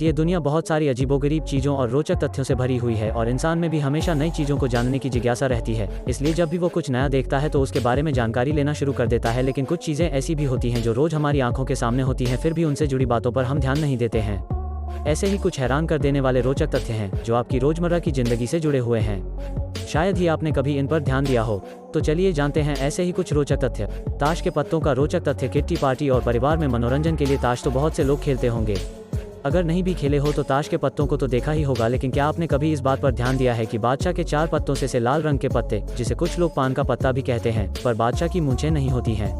ये दुनिया बहुत सारी अजीबोगरीब चीज़ों और रोचक तथ्यों से भरी हुई है और इंसान में भी हमेशा नई चीज़ों को जानने की जिज्ञासा रहती है। इसलिए जब भी वो कुछ नया देखता है तो उसके बारे में जानकारी लेना शुरू कर देता है। लेकिन कुछ चीज़ें ऐसी भी होती हैं जो रोज़ हमारी आंखों के सामने होती हैं, फिर भी उनसे जुड़ी बातों पर हम ध्यान नहीं देते हैं। ऐसे ही कुछ हैरान कर देने वाले रोचक तथ्य हैं जो आपकी रोज़मर्रा की ज़िंदगी से जुड़े हुए हैं। शायद ही आपने कभी इन पर ध्यान दिया हो। तो चलिए जानते हैं ऐसे ही कुछ रोचक तथ्य। ताश के पत्तों का रोचक तथ्य। किट्टी पार्टी और परिवार में मनोरंजन के लिए ताश तो बहुत से लोग खेलते होंगे। अगर नहीं भी खेले हो तो ताश के पत्तों को तो देखा ही होगा, लेकिन क्या आपने कभी इस बात पर ध्यान दिया है कि बादशाह के 4 पत्तों से लाल रंग के पत्ते, जिसे कुछ लोग पान का पत्ता भी कहते हैं, पर बादशाह की मूंछें नहीं होती हैं।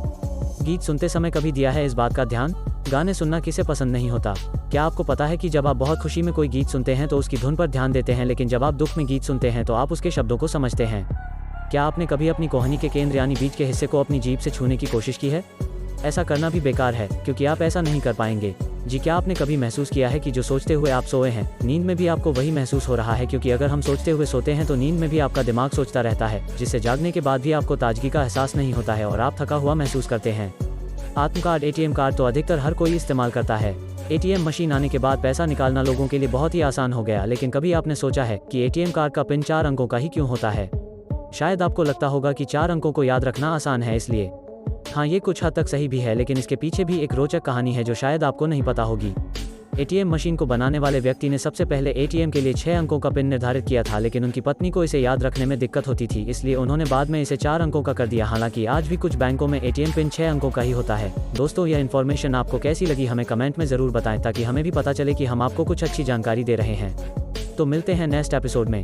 गीत सुनते समय कभी दिया है इस बात का ध्यान? गाने सुनना किसे पसंद नहीं होता। क्या आपको पता है कि जब आप बहुत खुशी में कोई गीत सुनते हैं तो उसकी धुन पर ध्यान देते हैं, लेकिन जब आप दुख में गीत सुनते हैं तो आप उसके शब्दों को समझते हैं। क्या आपने कभी अपनी कोहनी के केंद्र यानी बीच के हिस्से को अपनी जीभ से छूने की कोशिश की है? ऐसा करना भी बेकार है, क्योंकि आप ऐसा नहीं कर पाएंगे। जी, क्या आपने कभी महसूस किया है कि जो सोचते हुए आप सोए हैं, नींद में भी आपको वही महसूस हो रहा है? क्योंकि अगर हम सोचते हुए सोते हैं तो नींद में भी आपका दिमाग सोचता रहता है, जिससे जागने के बाद भी आपको ताजगी का एहसास नहीं होता है और आप थका हुआ महसूस करते हैं। आत्म कार्ड, एटीएम कार्ड तो अधिकतर हर कोई इस्तेमाल करता है। एटीएम मशीन आने के बाद पैसा निकालना लोगों के लिए बहुत ही आसान हो गया, लेकिन कभी आपने सोचा है कि एटीएम कार्ड का पिन 4 अंकों का ही क्यों होता है? शायद आपको लगता होगा कि 4 अंकों को याद रखना आसान है इसलिए। हाँ, ये कुछ हद तक सही भी है, लेकिन इसके पीछे भी एक रोचक कहानी है जो शायद आपको नहीं पता होगी। एटीएम मशीन को बनाने वाले व्यक्ति ने सबसे पहले एटीएम के लिए 6 अंकों का पिन निर्धारित किया था, लेकिन उनकी पत्नी को इसे याद रखने में दिक्कत होती थी, इसलिए उन्होंने बाद में इसे 4 अंकों का कर दिया। हालांकि आज भी कुछ बैंकों में एटीएम पिन 6 अंकों का ही होता है। दोस्तों, यह इन्फॉर्मेशन आपको कैसी लगी हमें कमेंट में ज़रूर बताएं, ताकि हमें भी पता चले कि हम आपको कुछ अच्छी जानकारी दे रहे हैं। तो मिलते हैं नेक्स्ट एपिसोड में।